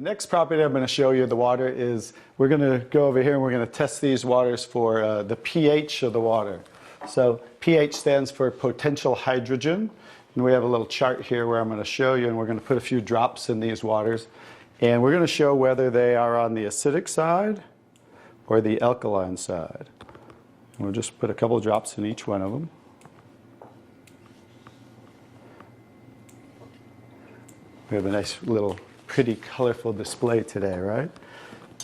next property I'm going to show you the water is, we're going to go over here and we're going to test these waters for the pH of the water. So pH stands for potential hydrogen. And we have a little chart here where I'm going to show you, and we're going to put a few drops in these waters. And we're going to show whether they are on the acidic side or the alkaline side. And we'll just put a couple of drops in each one of them. We have a nice little pretty colorful display today, right?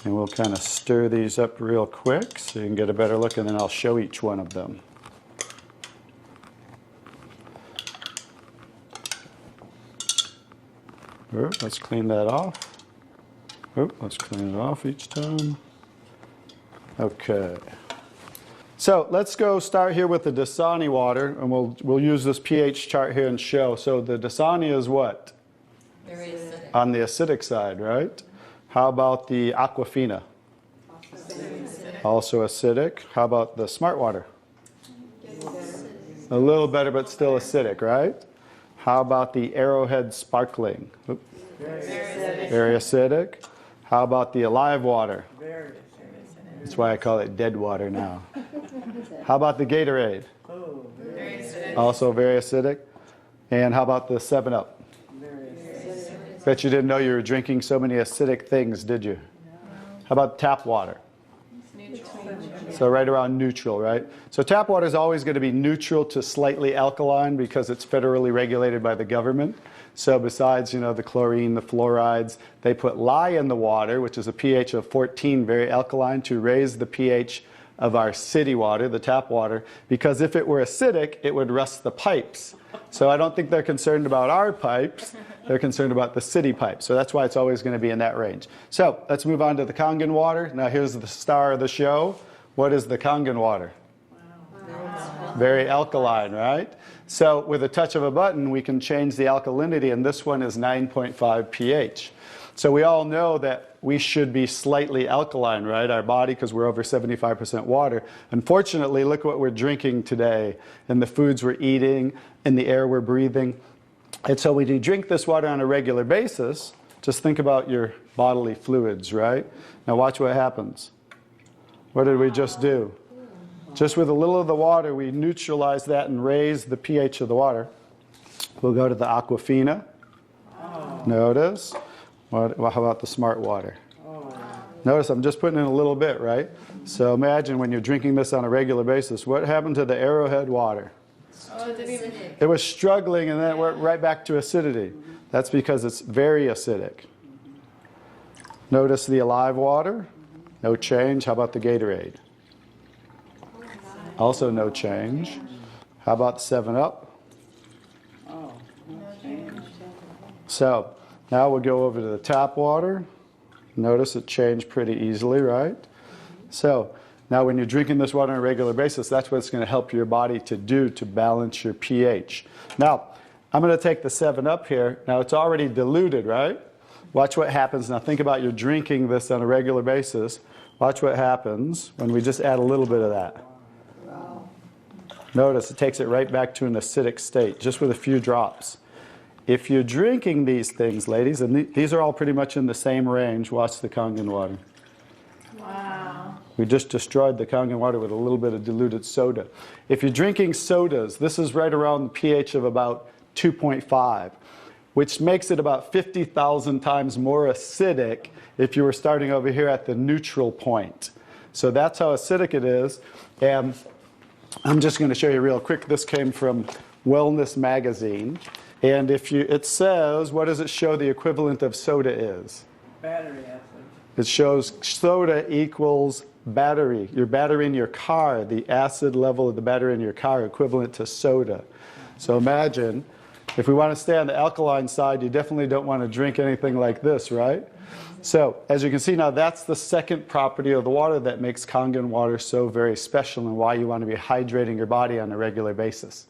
And we'll kind of stir these up real quick so you can get a better look, and then I'll show each one of them. Let's clean that off. Let's clean it off each time. Okay. So let's go start here with the Dasani water, and we'll use this pH chart here and show. So the Dasani is what? Very acidic. On the acidic side, right? How about the Aquafina? Acidic. Also acidic. How about the Smart water? A little better, but still acidic, right? How about the Arrowhead Sparkling? Oops. Very acidic. How about the Alive water? Very acidic. That's why I call it dead water now. How about the Gatorade? Oh, Very acidic. Also very acidic. And how about the 7-Up? very acidic. Bet you didn't know you were drinking so many acidic things, did you? How about tap water? So right around neutral, right? So tap water is always going to be neutral to slightly alkaline because it's federally regulated by the government. So besides, the chlorine, the fluorides, they put lye in the water, which is a pH of 14, very alkaline, to raise the pH of our city water, the tap water, because if it were acidic, it would rust the pipes. So I don't think they're concerned about our pipes. They're concerned about the city pipes. So that's why it's always going to be in that range. So let's move on to the Kangen water. Now here's the star of the show. What is the Kangen water? Wow. Very alkaline, right? So with a touch of a button, we can change the alkalinity, and this one is 9.5 pH. So we all know that we should be slightly alkaline, right? Our body, because we're over 75% water. Unfortunately, look what we're drinking today, and the foods we're eating, and the air we're breathing. And so when you drink this water on a regular basis, just think about your bodily fluids, right? Now watch what happens. What did we just do? Just with a little of the water, we neutralize that and raise the pH of the water. We'll go to the Aquafina. Notice. How about the Smart water? Notice I'm just putting in a little bit, right? So imagine when you're drinking this on a regular basis, what happened to the Arrowhead water? Oh, it didn't even... It was struggling, and then it went right back to acidity. That's because it's very acidic. Notice the Alive water. No change. How about the Gatorade? Also no change. How about the 7-Up? Oh, no change. So now we'll go over to the tap water. Notice it changed pretty easily, right? So now when you're drinking this water on a regular basis, that's what it's going to help your body to do to balance your pH. Now, I'm going to take the 7-Up here. Now it's already diluted, right? Watch what happens. Now think about you're drinking this on a regular basis. Watch what happens when we just add a little bit of that. Notice it takes it right back to an acidic state, just with a few drops. If you're drinking these things, ladies, and these are all pretty much in the same range, watch the Kangen water. Wow. We just destroyed the Kangen water with a little bit of diluted soda. If you're drinking sodas, this is right around the pH of about 2.5, which makes it about 50,000 times more acidic if you were starting over here at the neutral point. So that's how acidic it is. And I'm just going to show you real quick. This came from Wellness Magazine. And it says, what does it show the equivalent of soda is? Battery acid. It shows soda equals battery. Your battery in your car, the acid level of the battery in your car equivalent to soda. So imagine, if we want to stay on the alkaline side, you definitely don't want to drink anything like this, right? So as you can see now, that's the second property of the water that makes Kangen water so very special and why you want to be hydrating your body on a regular basis.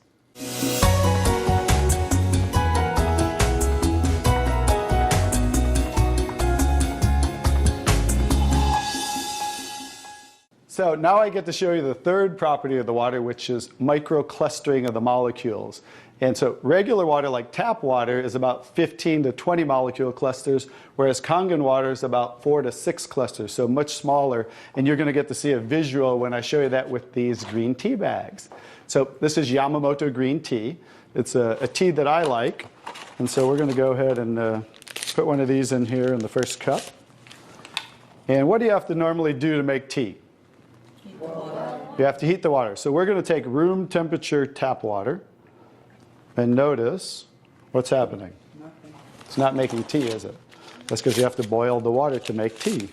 So now I get to show you the third property of the water, which is microclustering of the molecules. And so regular water, like tap water, is about 15 to 20 molecule clusters, whereas Kangen water is about 4 to 6 clusters, so much smaller. And you're going to get to see a visual when I show you that with these green tea bags. So this is Yamamoto green tea. It's a tea that I like. And so we're going to go ahead and put one of these in here in the first cup. And what do you have to normally do to make tea? Heat the water. You have to heat the water. So we're going to take room temperature tap water. And notice what's happening. Nothing. It's not making tea, is it? That's because you have to boil the water to make tea.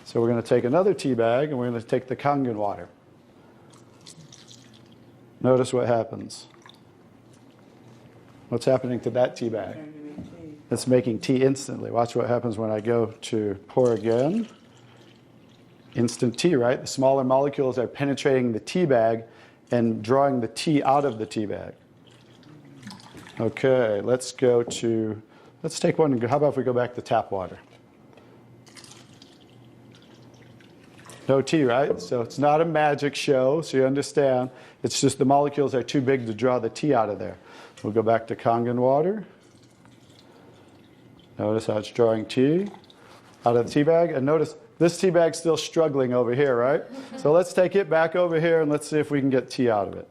So we're going to take another tea bag and we're going to take the Kangen water. Notice what happens. What's happening to that tea bag? Trying to make tea. It's making tea instantly. Watch what happens when I go to pour again. Instant tea, right? The smaller molecules are penetrating the tea bag and drawing the tea out of the tea bag. Okay, let's take one and go. How about if we go back to tap water? No tea, right? So it's not a magic show, so you understand. It's just the molecules are too big to draw the tea out of there. We'll go back to Kangen water. Notice how it's drawing tea out of the tea bag. And notice this tea bag's still struggling over here, right? So let's take it back over here and let's see if we can get tea out of it.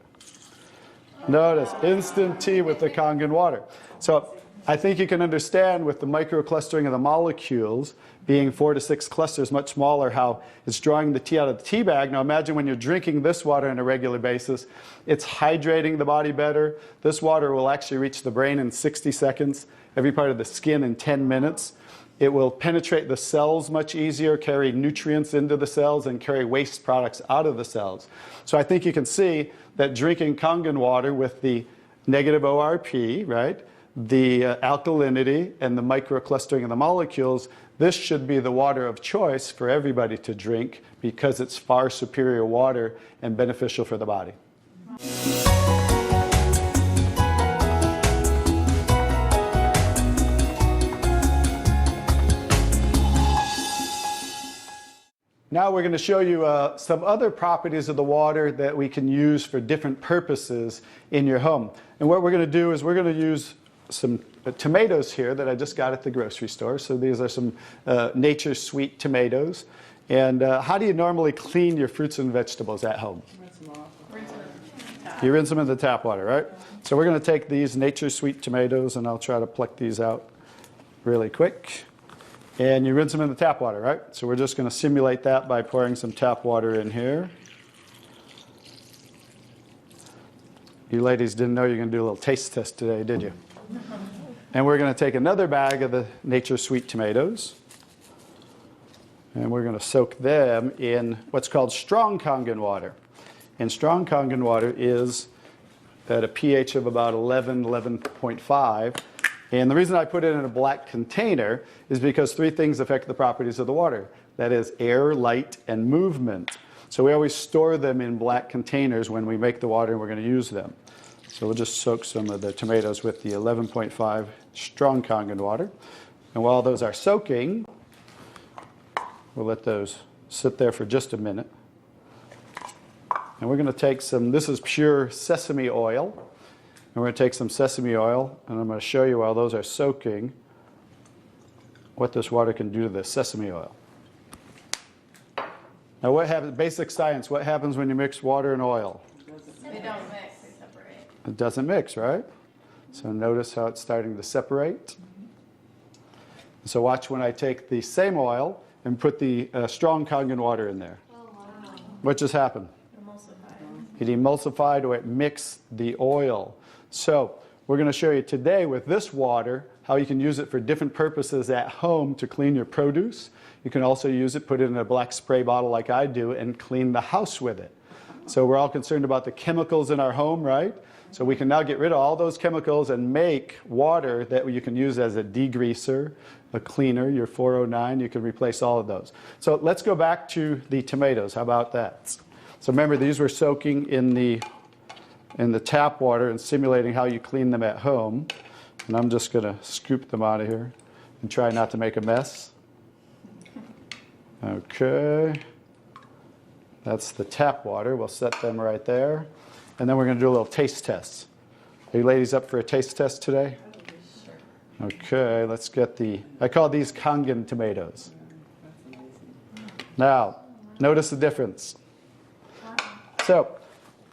Notice, instant tea with the Kangen water. So I think you can understand with the microclustering of the molecules being 4 to 6 clusters, much smaller, how it's drawing the tea out of the tea bag. Now imagine when you're drinking this water on a regular basis, it's hydrating the body better. This water will actually reach the brain in 60 seconds, every part of the skin in 10 minutes. It will penetrate the cells much easier, carry nutrients into the cells, and carry waste products out of the cells. So I think you can see that drinking Kangen water with the negative ORP, right, the alkalinity, and the microclustering of the molecules, this should be the water of choice for everybody to drink because it's far superior water and beneficial for the body. Now we're going to show you some other properties of the water that we can use for different purposes in your home. And what we're going to do is we're going to use some tomatoes here that I just got at the grocery store. So these are some Nature's Sweet tomatoes. And how do you normally clean your fruits and vegetables at home? Rinse them off. Rinse it. You rinse them in the tap water, right? So we're going to take these Nature's Sweet tomatoes, and I'll try to pluck these out really quick. And you rinse them in the tap water, right? So we're just going to simulate that by pouring some tap water in here. You ladies didn't know you were going to do a little taste test today, did you? And we're going to take another bag of the Nature's Sweet tomatoes. And we're going to soak them in what's called strong Kangen water. And strong Kangen water is at a pH of about 11, 11.5. And the reason I put it in a black container is because 3 things affect the properties of the water. That is air, light, and movement. So we always store them in black containers when we make the water and we're going to use them. So we'll just soak some of the tomatoes with the 11.5 strong Kangen water. And while those are soaking, we'll let those sit there for just a minute. And we're going to take some, this is pure sesame oil. And we're going to take some sesame oil, and I'm going to show you while those are soaking what this water can do to the sesame oil. Now what happens, basic science, what happens when you mix water and oil? They don't mix, they separate. It doesn't mix, right? So notice how it's starting to separate. So watch when I take the same oil and put the strong Kangen water in there. Oh, wow. What just happened? Emulsified. It emulsified or it mixed the oil. So we're going to show you today with this water how you can use it for different purposes at home to clean your produce. You can also use it, put it in a black spray bottle like I do, and clean the house with it. So we're all concerned about the chemicals in our home, right? So we can now get rid of all those chemicals and make water that you can use as a degreaser, a cleaner, your 409. You can replace all of those. So let's go back to the tomatoes. How about that? So remember, these were soaking in the tap water and simulating how you clean them at home. And I'm just going to scoop them out of here and try not to make a mess. Okay. That's the tap water. We'll set them right there. And then we're going to do a little taste test. Are you ladies up for a taste test today? Okay, let's get I call these Kangen tomatoes. Now, notice the difference. So,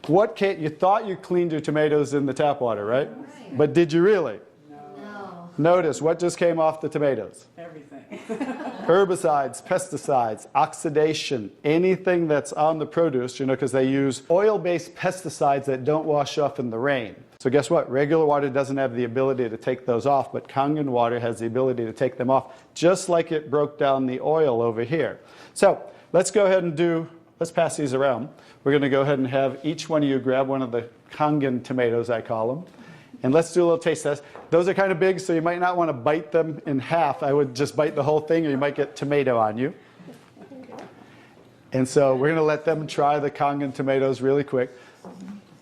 you thought you cleaned your tomatoes in the tap water, right? But did you really? No. Notice what just came off the tomatoes. Everything. Herbicides, pesticides, oxidation, anything that's on the produce, because they use oil-based pesticides that don't wash off in the rain. So guess what? Regular water doesn't have the ability to take those off, but Kangen water has the ability to take them off, just like it broke down the oil over here. So let's go ahead and let's pass these around. We're going to go ahead and have each one of you grab one of the Kangen tomatoes, I call them. And let's do a little taste test. Those are kind of big, so you might not want to bite them in half. I would just bite the whole thing, or you might get tomato on you. And so we're going to let them try the Kangen tomatoes really quick.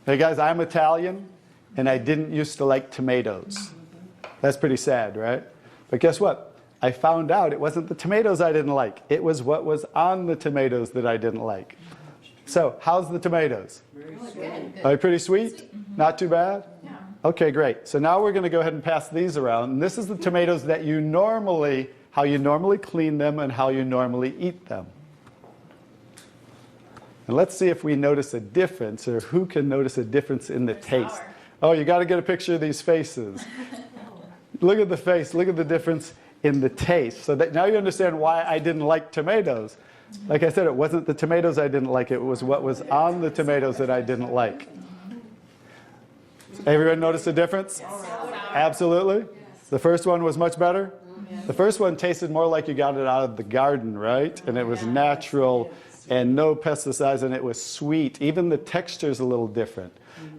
Hey guys, I'm Italian, and I didn't used to like tomatoes. That's pretty sad, right? But guess what? I found out it wasn't the tomatoes I didn't like. It was what was on the tomatoes that I didn't like. So, how's the tomatoes? Very Good. sweet. Are they pretty sweet? Not too bad? Yeah. Okay, great. So now we're going to go ahead and pass these around. And this is the tomatoes that how you normally clean them and how you normally eat them. And let's see if we notice a difference, or who can notice a difference in the They're taste. sour. Oh, you got to get a picture of these faces. Look at the face. Look at the difference in the taste. So that now you understand why I didn't like tomatoes. Like I said, it wasn't the tomatoes I didn't like. It was what was on the tomatoes that I didn't like. Everyone notice the difference? Absolutely. The first one was much better. The first one tasted more like you got it out of the garden, right? And it was natural and no pesticides, and it was sweet. Even the texture's a little different.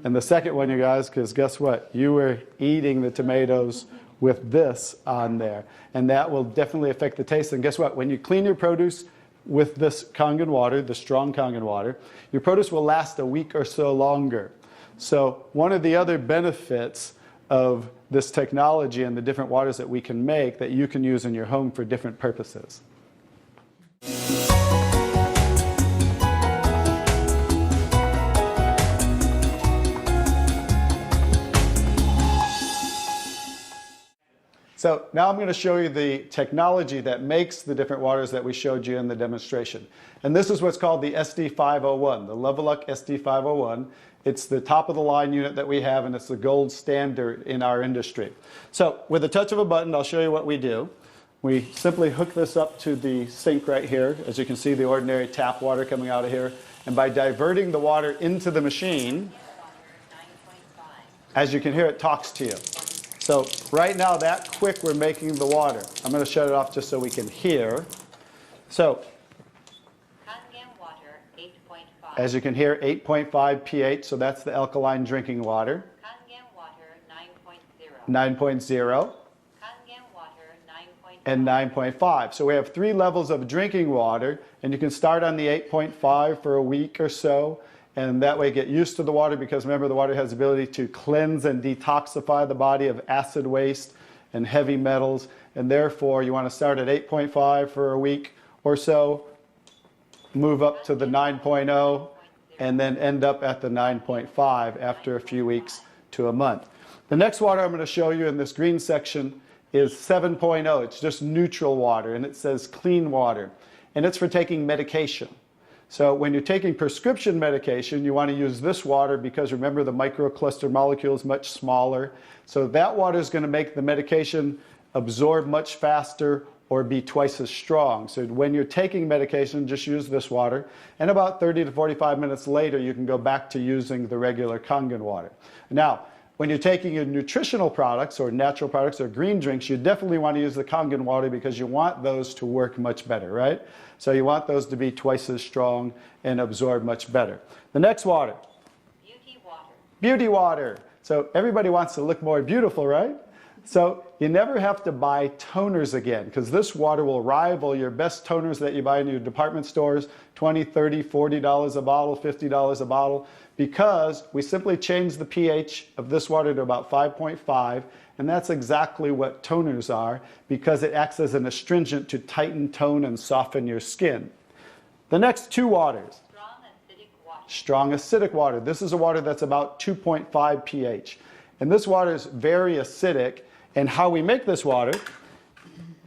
And the second one, you guys, because guess what? You were eating the tomatoes with this on there. And that will definitely affect the taste. And guess what? When you clean your produce with this Kangen water, the strong Kangen water, your produce will last a week or so longer. So one of the other benefits of this technology and the different waters that we can make that you can use in your home for different purposes. So now I'm going to show you the technology that makes the different waters that we showed you in the demonstration. And this is what's called the SD501, the Leveluck SD501. It's the top of the line unit that we have, and it's the gold standard in our industry. So with a touch of a button, I'll show you what we do. We simply hook this up to the sink right here. As you can see, the ordinary tap water coming out of here. And by diverting the water into the machine, as you can hear, it talks to you. So right now, that quick, we're making the water. I'm going to shut it off just so we can hear. So Kangen water 8.5. as you can hear, 8.5 pH, so that's the alkaline drinking water. Kangen water 9.0. 9.0 Kangen water 9.5. and 9.5. So we have 3 levels of drinking water, and you can start on the 8.5 for a week or so, and that way get used to the water, because remember, the water has the ability to cleanse and detoxify the body of acid waste and heavy metals, and therefore you want to start at 8.5 for a week or so, move up to the 9.0, and then end up at the 9.5 after a few weeks to a month. The next water I'm going to show you in this green section is 7.0. It's just neutral water, and it says clean water, and it's for taking medication. So when you're taking prescription medication, you want to use this water, because remember, the microcluster molecule is much smaller. So that water is going to make the medication absorb much faster or be twice as strong. So when you're taking medication, just use this water. And about 30 to 45 minutes later, you can go back to using the regular Kangen water. Now, when you're taking your nutritional products or natural products or green drinks, you definitely want to use the Kangen water, because you want those to work much better, right? So you want those to be twice as strong and absorb much better. The next water. Beauty water. Beauty water. So everybody wants to look more beautiful, right? So you never have to buy toners again, because this water will rival your best toners that you buy in your department stores, $20, $30, $40 a bottle, $50 a bottle, because we simply change the pH of this water to about 5.5, and that's exactly what toners are, because it acts as an astringent to tighten, tone, and soften your skin. The next 2 waters. Strong strong acidic water. This is a water that's about 2.5 pH. And this water is very acidic. And how we make this water?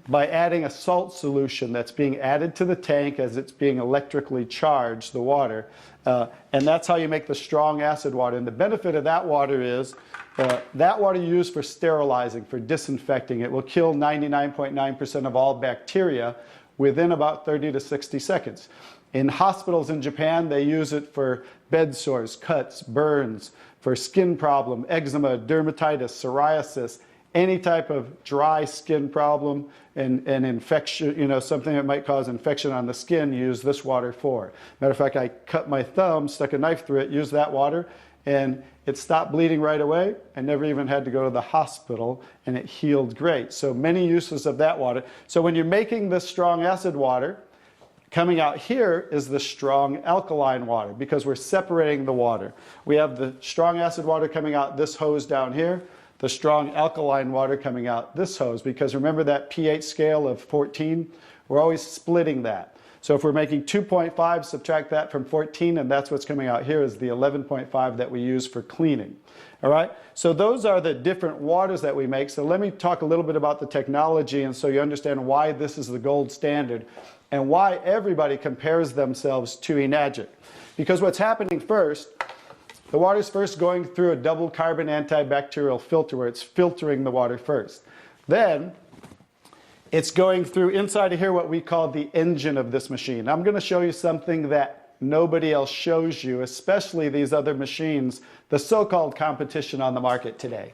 By adding a salt solution that's being added to the tank as it's being electrically charged, the water. And that's how you make the strong acid water. And the benefit of that water is that water you use for sterilizing, for disinfecting. It will kill 99.9% of all bacteria within about 30 to 60 seconds. In hospitals in Japan, they use it for bed sores, cuts, burns, for skin problem, eczema, dermatitis, psoriasis, any type of dry skin problem and infection, something that might cause infection on the skin, use this water for. Matter of fact, I cut my thumb, stuck a knife through it, used that water, and it stopped bleeding right away. I never even had to go to the hospital, and it healed great. So many uses of that water. So when you're making this strong acid water, coming out here is the strong alkaline water because we're separating the water. We have the strong acid water coming out this hose down here, the strong alkaline water coming out this hose, because remember that pH scale of 14? We're always splitting that. So if we're making 2.5, subtract that from 14, and that's what's coming out here is the 11.5 that we use for cleaning. All right? So those are the different waters that we make. So let me talk a little bit about the technology, and so you understand why this is the gold standard and why everybody compares themselves to Enagic. Because what's happening first, the water's first going through a double carbon antibacterial filter where it's filtering the water first. Then it's going through inside of here what we call the engine of this machine. I'm going to show you something that nobody else shows you, especially these other machines, the so-called competition on the market today.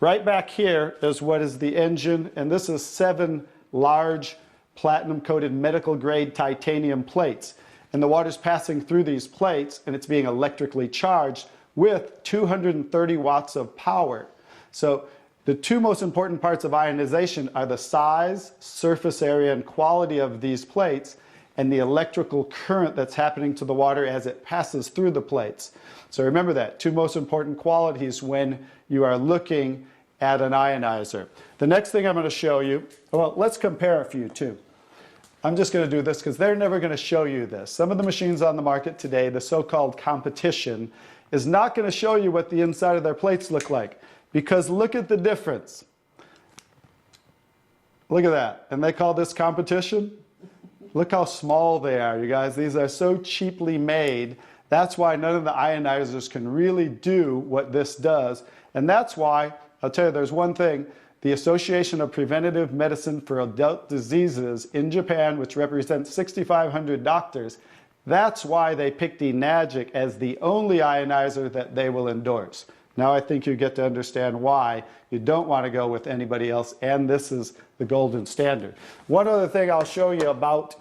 Right back here is what is the engine, and this is 7 large platinum-coated medical-grade titanium plates. And the water's passing through these plates, and it's being electrically charged with 230 watts of power. So the two most important parts of ionization are the size, surface area, and quality of these plates, and the electrical current that's happening to the water as it passes through the plates. So remember that, two most important qualities when you are looking at an ionizer. The next thing I'm going to show you, well, let's compare a few too. I'm just going to do this because they're never going to show you this. Some of the machines on the market today, the so-called competition, is not going to show you what the inside of their plates look like. Because look at the difference. Look at that. And they call this competition? Look how small they are, you guys. These are so cheaply made. That's why none of the ionizers can really do what this does. And that's why, I'll tell you, there's one thing. The Association of Preventive Medicine for Adult Diseases in Japan, which represents 6,500 doctors, that's why they picked Enagic as the only ionizer that they will endorse. Now I think you get to understand why you don't want to go with anybody else, and this is the golden standard. One other thing I'll show you about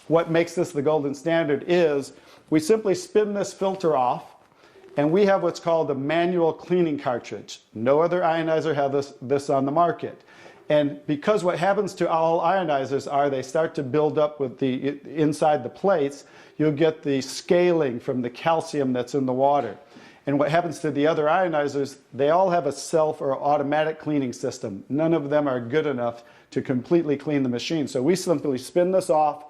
what makes this the golden standard is we simply spin this filter off, and we have what's called a manual cleaning cartridge. No other ionizer has this on the market. And because what happens to all ionizers are they start to build up with the inside the plates, you'll get the scaling from the calcium that's in the water. And what happens to the other ionizers, they all have a self or automatic cleaning system. None of them are good enough to completely clean the machine. So we simply spin this off,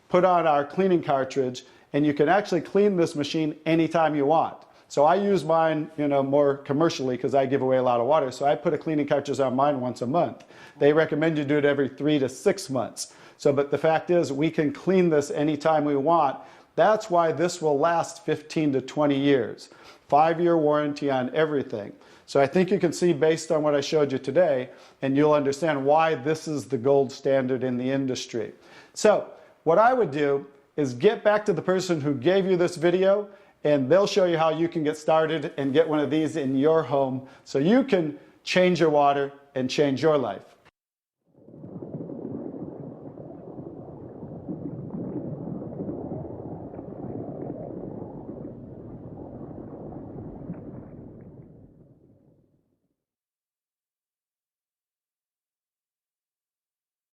put on our cleaning cartridge, and you can actually clean this machine anytime you want. So I use mine, more commercially because I give away a lot of water. So I put a cleaning cartridge on mine once a month. They recommend you do it every 3 to 6 months. But the fact is, we can clean this anytime we want. That's why this will last 15 to 20 years. 5-year warranty on everything. So I think you can see based on what I showed you today, and you'll understand why this is the gold standard in the industry. So what I would do is get back to the person who gave you this video, and they'll show you how you can get started and get one of these in your home so you can change your water and change your life.